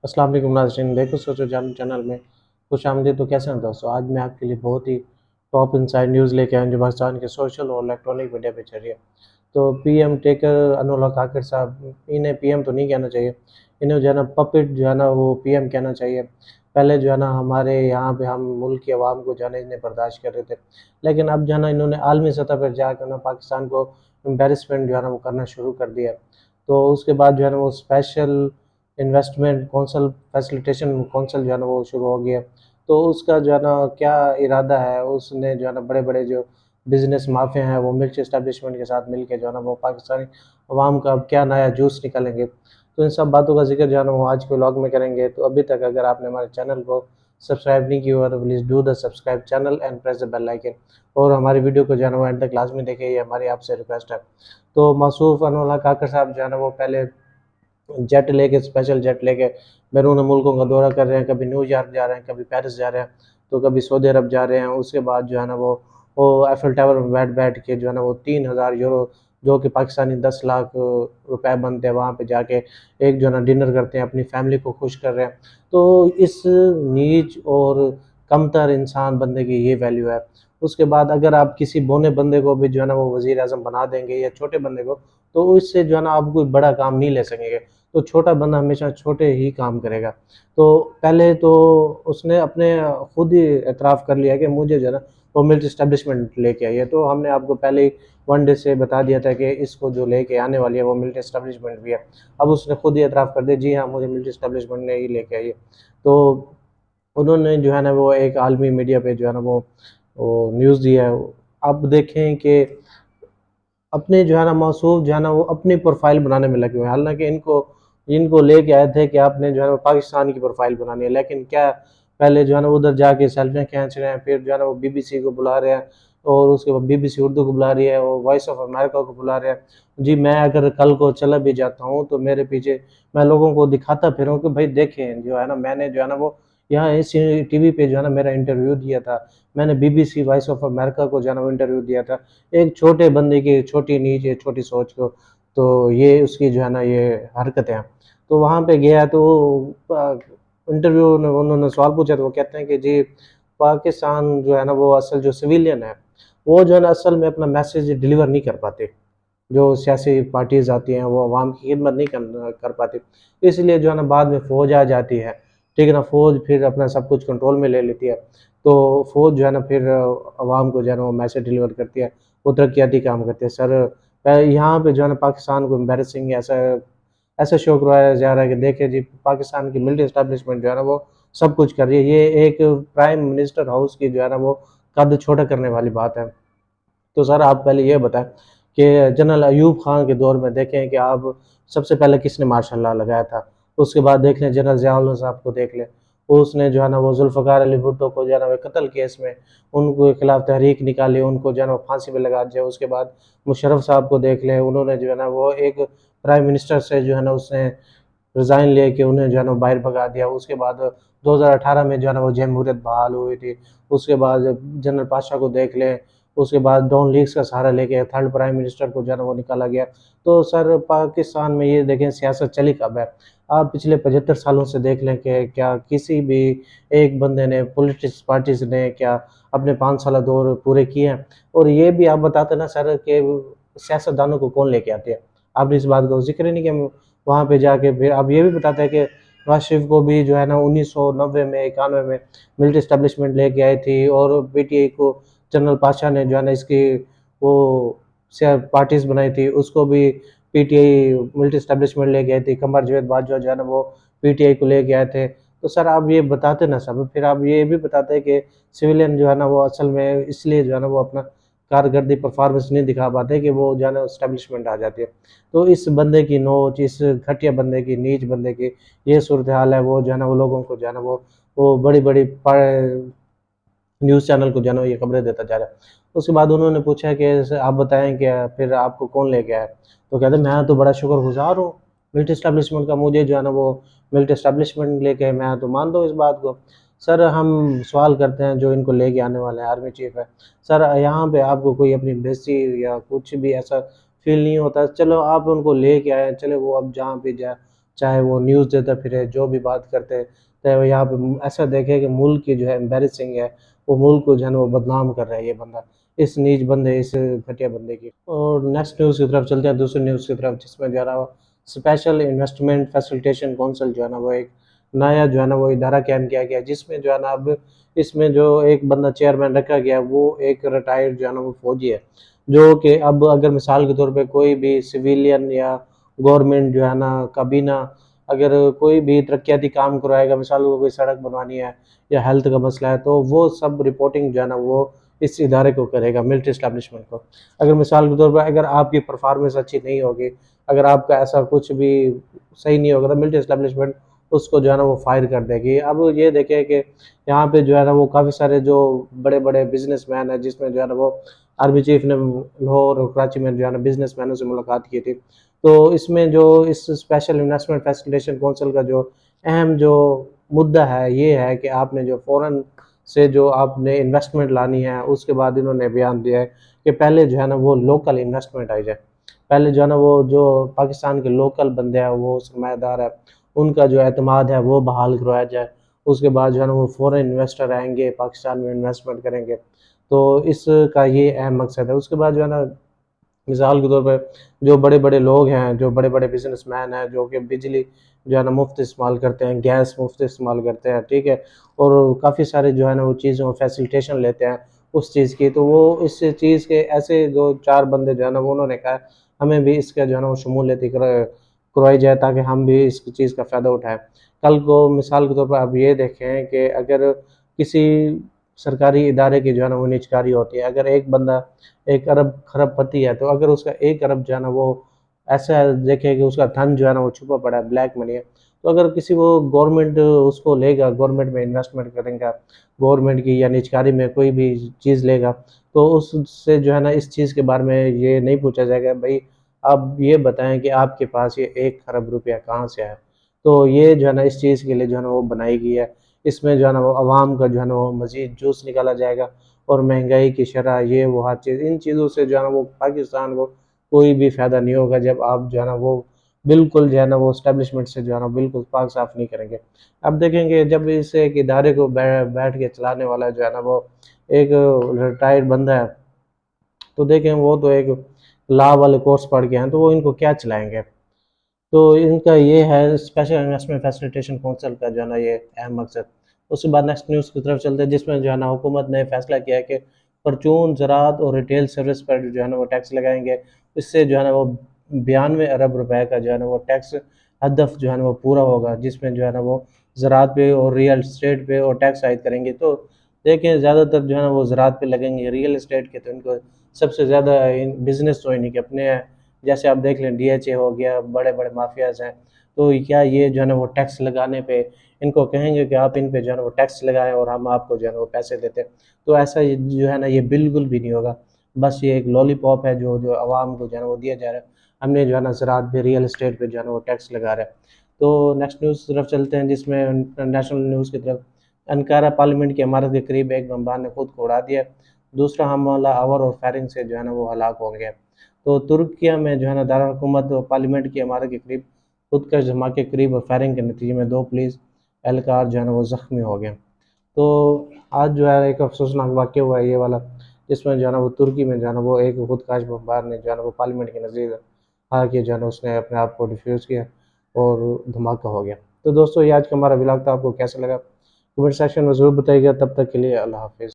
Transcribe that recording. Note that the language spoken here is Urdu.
السلام علیکم ناظرین، دیکھو سوچو جان چینل میں خوش آمدید۔ تو کیسے ہیں دوستو؟ آج میں آپ کے لیے بہت ہی ٹاپ انسائڈ نیوز لے کے آیا ہوں جو پاکستان کے سوشل اور الیکٹرانک میڈیا پہ چل رہی ہے۔ تو پی ایم ٹیکر انوراگ ٹھاکر صاحب، انہیں پی ایم تو نہیں کہنا چاہیے، انہیں جو ہے نا پپٹ جو ہے نا وہ پی ایم کہنا چاہیے۔ پہلے جو ہے نا ہمارے یہاں پہ ہم ملک کی عوام کو جو ہے نا انہیں برداشت کر رہے تھے، لیکن اب جو ہے نا انہوں نے عالمی سطح پر جا کر نا پاکستان کو امبیرسمنٹ جو ہے نا وہ کرنا شروع کر دیا۔ تو اس کے بعد جو ہے نا وہ special investment council facilitation council جو ہے نا وہ شروع ہو گیا۔ تو اس کا جو ہے نا کیا ارادہ ہے، اس نے جو ہے نا بڑے بڑے جو بزنس مافیا ہیں وہ ملٹری اسٹیبلشمنٹ کے ساتھ مل کے جو ہے نا وہ پاکستانی عوام کا اب کیا نیا جوس نکالیں گے، تو ان سب باتوں کا ذکر جو ہے نا وہ آج کے ولاگ میں کریں گے۔ تو ابھی تک اگر آپ نے ہمارے چینل کو سبسکرائب نہیں کیا ہوا تو please do the subscribe channel and press the bell icon, اور ہماری ویڈیو کو جو ہے نا وہ اینڈ تک لازمی دیکھیں، یہ ہماری آپ سے ریکویسٹ ہے۔ تو موصوف انوراگ ٹھاکر صاحب جو ہے نا وہ پہلے جیٹ لے کے اسپیشل جیٹ لے کے بیرون ملکوں کا دورہ کر رہے ہیں، کبھی نیو یارک جا رہے ہیں، کبھی پیرس جا رہے ہیں، تو کبھی سعودی عرب جا رہے ہیں۔ اس کے بعد جو ہے نا وہ ایفل ٹاور میں بیٹھ کے جو ہے نا وہ 3,000 یورو، جو کہ پاکستانی 10 لاکھ روپے بنتے ہیں، وہاں پہ جا کے ایک جو ہے نا ڈنر کرتے ہیں، اپنی فیملی کو خوش کر رہے ہیں۔ تو اس نیچ اور کمتر انسان بندے کی یہ ویلیو ہے۔ اس کے بعد اگر آپ کسی بونے بندے کو بھی جو ہے نا وہ وزیر اعظم بنا دیں گے یا چھوٹے بندے کو، تو اس سے جو ہے نا آپ کوئی بڑا کام نہیں لے سکیں گے۔ تو چھوٹا بندہ ہمیشہ چھوٹے ہی کام کرے گا۔ تو پہلے تو اس نے اپنے خود ہی اعتراف کر لیا کہ مجھے جو ہے نا وہ ملٹری اسٹیبلشمنٹ لے کے آئی ہے۔ تو ہم نے آپ کو پہلے ہی 1 ڈے سے بتا دیا تھا کہ اس کو جو لے کے آنے والی ہے وہ ملٹری اسٹیبلشمنٹ بھی ہے۔ اب اس نے خود ہی اعتراف کر دیا، جی ہاں مجھے ملٹری اسٹیبلشمنٹ نے ہی لے کے آئی ہے۔ تو انہوں نے جو ہے نا وہ ایک عالمی میڈیا پہ جو ہے نا وہ نیوز دی ہے۔ اب دیکھیں کہ اپنے جو ہے نا موصوف جو ہے نا وہ اپنی پروفائل بنانے میں لگے ہوئے ہیں، حالانکہ ان کو لے کے آئے تھے کہ آپ نے جو ہے وہ پاکستان کی پروفائل بنانی ہے، لیکن کیا پہلے جو ہے نا ادھر جا کے سیلفیاں کھینچ رہے ہیں، پھر جو ہے نا وہ بی بی سی کو بلا رہے ہیں، اور اس کے بعد بی بی سی اردو کو بلا رہی ہے، اور وائس آف امریکہ کو بلا رہے ہیں۔ جی میں اگر کل کو چلا بھی جاتا ہوں تو میرے پیچھے میں لوگوں کو دکھاتا پھروں کہ بھائی دیکھیں جو ہے نا میں نے جو ہے نا وہ یہاں اس ٹی وی پہ جو ہے نا میرا انٹرویو دیا تھا، میں نے B B C voice of America کو جو ہے نا وہ انٹرویو دیا تھا، ایک چھوٹے بندے کی چھوٹی نیچ چھوٹی سوچ کو۔ تو یہ اس کی جو ہے نا یہ حرکتیں ہیں۔ تو وہاں پہ گیا تو انٹرویو انہوں نے سوال پوچھا، تو وہ کہتے ہیں کہ جی پاکستان جو ہے نا وہ اصل جو سویلین ہے وہ جو ہے نا اصل میں اپنا میسیج ڈیلیور نہیں کر پاتے، جو سیاسی پارٹیز آتی ہیں وہ عوام کی خدمت نہیں کر پاتی، اس لیے جو ہے نا بعد میں فوج آ جاتی ہے، ٹھیک ہے نا، فوج پھر اپنا سب کچھ کنٹرول میں لے لیتی ہے۔ تو فوج جو ہے نا پھر عوام کو جو ہے نا وہ میسیج ڈیلیور کرتی ہے، وہ ترقیاتی کام کرتے ہیں۔ سر یہاں پہ جو ہے نا پاکستان کو امبیرسنگ ایسا شو کروایا جا رہا ہے کہ دیکھیں جی پاکستان کی ملٹری اسٹیبلشمنٹ جو ہے نا وہ سب کچھ کر رہی ہے۔ یہ ایک پرائم منسٹر ہاؤس کی جو ہے نا وہ قد چھوٹا کرنے والی بات ہے۔ تو سر آپ پہلے یہ بتائیں کہ جنرل ایوب خان کے دور میں دیکھیں کہ آپ سب سے پہلے کس نے ماشاء اللہ لگایا تھا، اس کے بعد دیکھ لیں جنرل ضیاء الحق صاحب کو دیکھ لیں، اس نے جو ہے نا وہ ذوالفقار علی بھٹو کو جو ہے نا وہ قتل کیس میں ان کے خلاف تحریک نکالی، ان کو جو ہے نا پھانسی پہ لگا دیا۔ اس کے بعد مشرف صاحب کو دیکھ لیں، انہوں نے جو ہے نا وہ ایک پرائم منسٹر سے جو ہے نا اس نے ریزائن لے کے انہیں جو ہے نا باہر بھگا دیا۔ اس کے بعد 2018 میں جو ہے نا وہ جمہوریت بحال ہوئی تھی۔ اس کے بعد جنرل پاشا کو دیکھ لیں، اس کے بعد ڈان لیگز کا سہارا لے کے 3rd پرائم منسٹر کو جو ہے نا وہ نکالا گیا۔ تو سر پاکستان میں یہ دیکھیں سیاست چلی کب ہے؟ آپ پچھلے 75 سالوں سے دیکھ لیں کہ کیا کسی بھی ایک بندے نے پولیٹکس پارٹیز نے کیا اپنے 5 سالہ دور پورے کیے ہیں؟ اور یہ بھی آپ بتاتے نا سر کہ سیاست دانوں کو کون لے کے آتے ہیں، آپ نے اس بات کو ذکر ہی نہیں کیا وہاں پہ جا کے۔ پھر آپ یہ بھی بتاتے ہیں کہ نواز شریف کو بھی جو ہے نا 1990 میں 91 میں ملٹری اسٹیبلشمنٹ لے کے آئی تھی، اور پی ٹی آئی کو جنرل پاشا نے جو ہے نا اس کی وہ پارٹیز بنائی تھی، اس کو بھی P T I military establishment لے کے آئی تھی، قمر جاوید باجوہ جو ہے نا وہ پی ٹی آئی کو لے کے آئے تھے۔ تو سر آپ یہ بتاتے نا سب، پھر آپ یہ بھی بتاتے ہیں کہ سویلین جو ہے نا وہ اصل میں اس لیے جو ہے نا وہ اپنا کارکردگی پرفارمنس نہیں دکھا پاتے کہ وہ جو ہے نا اسٹیبلشمنٹ آ جاتی ہے۔ تو اس بندے کی نوچ، اس گھٹیا بندے کی، نیچ بندے کی یہ صورتحال ہے، وہ جو ہے نا وہ لوگوں کو جو ہے نا وہ بڑی بڑی نیوز چینل کو جو ہے نا یہ خبریں دیتا جا رہا ہے۔ اس کے بعد انہوں نے پوچھا کہ آپ بتائیں کہ پھر آپ کو کون لے کے آیا؟ تو کہتے ہیں میں تو بڑا شکر گزار ہوں ملٹری اسٹیبلشمنٹ کا، مجھے جو ہے نا وہ ملٹری اسٹیبلشمنٹ لے کے میں تو مان دو اس بات کو۔ سر ہم سوال کرتے ہیں جو ان کو لے کے آنے والے ہیں آرمی چیف ہے، سر یہاں پہ آپ کو کوئی اپنی بےزتی یا کچھ بھی ایسا فیل نہیں ہوتا؟ چلو آپ ان کو لے کے آئے، چلے وہ اب جہاں پہ جائے چاہے وہ نیوز دیتا پھرے، جو بھی بات کرتے، چاہے وہ یہاں پہ ایسا دیکھے کہ ملک کی جو ہے امبیرسنگ ہے، وہ ملک کو جو ہے نا وہ بدنام کر رہا ہے یہ بندہ، اس نیچ بندے، اس گھٹیا بندے کی۔ اور نیکسٹ نیوز کی طرف چلتے ہیں، دوسری نیوز کی طرف، جس میں جو ہے نا اسپیشل انویسٹمنٹ فیسیلیٹیشن کونسل جو ہے نا وہ ایک نیا جو ہے نا وہ ادارہ قائم کیا گیا، جس میں جو ہے نا اب اس میں جو ایک بندہ چیئرمین رکھا گیا وہ ایک ریٹائرڈ جو ہے نا وہ فوجی ہے، جو کہ اب اگر مثال کے طور پہ کوئی بھی سویلین یا گورنمنٹ جو ہے نا کابینہ اگر کوئی بھی ترقیاتی کام کروائے گا، مثال کو کوئی سڑک بنوانی ہے یا ہیلتھ کا مسئلہ ہے، تو وہ سب رپورٹنگ جو ہے نا وہ اس ادارے کو کرے گا، ملٹری اسٹیبلشمنٹ کو۔ اگر مثال کے طور پر اگر آپ کی پرفارمنس اچھی نہیں ہوگی، اگر آپ کا ایسا کچھ بھی صحیح نہیں ہوگا، تو ملٹری اسٹیبلشمنٹ اس کو جو ہے نا وہ فائر کر دے گی۔ اب یہ دیکھیں کہ یہاں پہ جو ہے نا وہ کافی سارے جو بڑے بڑے بزنس مین ہیں، جس میں جو ہے نا وہ آرمی چیف نے لاہور اور کراچی میں جو ہے نا بزنس مینوں سے ملاقات کی تھی، تو اس میں جو اس اسپیشل انویسٹمنٹ فیسیلیٹیشن کونسل کا جو اہم جو مدعا ہے یہ ہے کہ آپ نے جو فوراً سے جو آپ نے انویسٹمنٹ لانی ہے، اس کے بعد انہوں نے بیان دیا ہے کہ پہلے جو ہے نا وہ لوکل انویسٹمنٹ آئی جائے، پہلے جو ہے نا وہ جو پاکستان کے لوکل بندے ہیں، وہ سرمایہ دار ہے، ان کا جو اعتماد ہے وہ بحال کروایا جائے، اس کے بعد جو ہے نا وہ فورن انویسٹر آئیں گے، پاکستان میں انویسٹمنٹ کریں گے، تو اس کا یہ اہم مقصد ہے۔ اس کے بعد جو ہے نا مثال کے طور پہ جو بڑے بڑے لوگ ہیں، جو بڑے بڑے بزنس مین ہیں، جو کہ بجلی جو ہے نا مفت استعمال کرتے ہیں، گیس مفت استعمال کرتے ہیں، ٹھیک ہے، اور کافی سارے جو ہے نا وہ چیزوں فیسیلیٹیشن لیتے ہیں اس چیز کی، تو وہ اس چیز کے ایسے جو چار بندے جو ہے نا وہ انہوں نے کہا ہمیں بھی اس کا جو ہے نا وہ شمولیت کروائی جائے تاکہ ہم بھی اس چیز کا فائدہ اٹھائیں۔ کل کو مثال کے طور پر آپ یہ دیکھیں کہ اگر کسی سرکاری ادارے کی جو ہے نا وہ نجکاری ہوتی ہے، اگر ایک بندہ ایک ارب خرب پتی ہے، تو اگر اس کا ایک ارب جو ہے نا وہ ایسا دیکھے کہ اس کا دھن جو ہے نا وہ چھپا پڑا ہے، بلیک منی ہے، تو اگر کسی وہ گورنمنٹ اس کو لے گا، گورنمنٹ میں انویسٹمنٹ کریں گا، گورنمنٹ کی یا نجکاری میں کوئی بھی چیز لے گا، تو اس سے جو ہے نا اس چیز کے بارے میں یہ نہیں پوچھا جائے گا بھائی آپ یہ بتائیں کہ آپ کے پاس یہ 1 ارب روپیہ کہاں سے آیا، تو یہ جو ہے نا اس چیز کے لیے جو ہے نا وہ بنائی گئی ہے۔ اس میں جو ہے نا وہ عوام کا جو ہے نا وہ مزید جوس نکالا جائے گا، اور مہنگائی کی شرح یہ وہ ہر چیز، ان چیزوں سے جو ہے نا وہ پاکستان کو کوئی بھی فائدہ نہیں ہوگا جب آپ جو ہے نا وہ بالکل جو ہے نا وہ اسٹیبلشمنٹ سے جو ہے نا بالکل پاک صاف نہیں کریں گے۔ اب دیکھیں گے جب اس ایک ادارے کو بیٹھ کے چلانے والا جو ہے نا وہ ایک ریٹائرڈ بندہ ہے، تو دیکھیں وہ تو ایک لا والے کورس پڑھ کے ہیں، تو وہ ان کو کیا چلائیں گے؟ تو ان کا یہ ہے اسپیشل انویسٹمنٹ فیسیلیٹیشن کونسل کا جو ہے نا یہ اہم مقصد۔ اس کے بعد نیکسٹ نیوز کی طرف چلتے ہیں، جس میں جو ہے نا حکومت نے فیصلہ کیا ہے کہ پرچون زراعت اور ریٹیل سروس پر جو ہے نا وہ ٹیکس لگائیں گے، اس سے جو ہے نا وہ 92 ارب روپے کا جو ہے نا وہ ٹیکس ہدف جو ہے نا وہ پورا ہوگا، جس میں جو ہے نا وہ زراعت پہ اور ریئل اسٹیٹ پہ اور ٹیکس عائد کریں گے۔ تو دیکھیں زیادہ تر جو ہے نا وہ زراعت پہ لگیں گے، ریئل اسٹیٹ کے تو ان کو سب سے زیادہ بزنس تو ان کے اپنے ہیں، جیسے آپ دیکھ لیں ڈی ایچ اے ہو گیا، بڑے بڑے مافیاز ہیں، تو کیا یہ جو ہے نا وہ ٹیکس لگانے پہ ان کو کہیں گے کہ آپ ان پہ جو ہے نا وہ ٹیکس لگائیں اور ہم آپ کو جو ہے نا وہ پیسے دیتے ہیں؟ تو ایسا جو ہے نا یہ بالکل بھی نہیں ہوگا، بس یہ ایک لولی پاپ ہے جو عوام کو جو ہے نا وہ دیا جا رہا ہے، ہم نے جو ہے نا زراعت پہ ریئل اسٹیٹ پہ جو ہے نا وہ ٹیکس لگا رہا ہے۔ تو نیکسٹ نیوز کی طرف چلتے ہیں، جس میں نیشنل نیوز کی طرف، انکارا پارلیمنٹ کی عمارت کے قریب ایک بمبار نے خود کو اڑا دیا، دوسرا حاملہ آور اور فائرنگ سے جو ہے نا وہ ہلاک ہو گیا۔ تو ترکیہ میں جو ہے نا دارالحکومت پارلیمنٹ کی عمارت کے قریب خودکش دھماکے کے قریب اور فائرنگ کے نتیجے میں 2 پولیس اہلکار جو ہے نا وہ زخمی ہو گئے۔ تو آج جو ہے ایک افسوسناک واقعہ ہوا ہے یہ والا، جس میں جو ہے نا وہ ترکی میں جو ہے نا وہ ایک خودکش بمبار نے جو ہے نا وہ پارلیمنٹ کے نزدیک آ کے جو ہے نا اس نے اپنے آپ کو ڈیفیوز کیا اور دھماکہ ہو گیا۔ تو دوستو یہ آج کا ہمارا ولاگ تھا، آپ کو کیسا لگا کمنٹ سیکشن میں ضرور بتائیے گا، تب تک کے لیے اللہ حافظ۔